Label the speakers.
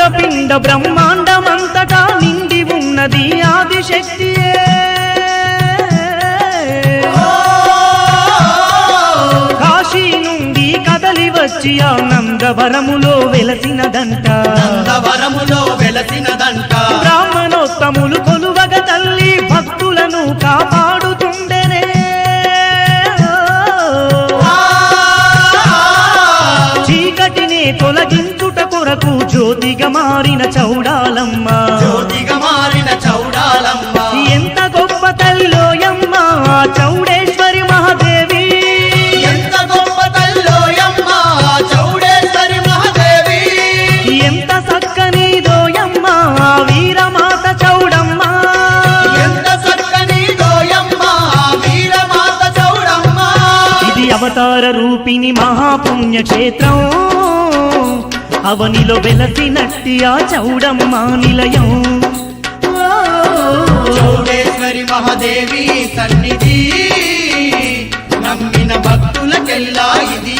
Speaker 1: అండపిండ బ్రహ్మాండమంతటా నిండి ఉన్నది ఆదిశక్తియే కాశీ నుండి కదలి వచ్చి ఆ నందవరములో వెలసినదంట బ్రాహ్మణోత్తములు కొలువగ తల్లి భక్తులను కాపాడుతుండెనే చీకటినే తొలగించుట కొరకు జ్యోతిగా మారిన చౌడాలమ్మ ఎంత గొప్ప తల్లోయమ్మ చౌడేశ్వరి మహాదేవి ఎంత చక్కనిదోయమ్మ వీరమాత చౌడమ్మ ఇది అవతార రూపిణి మహాపుణ్యక్షేత్రం అవనిలో వెలసినట్టి ఆ చౌడమ్మ నిలయం
Speaker 2: చౌడేశ్వరి మహాదేవి సన్నిధి నమ్మిన భక్తులకెల్లా ఇది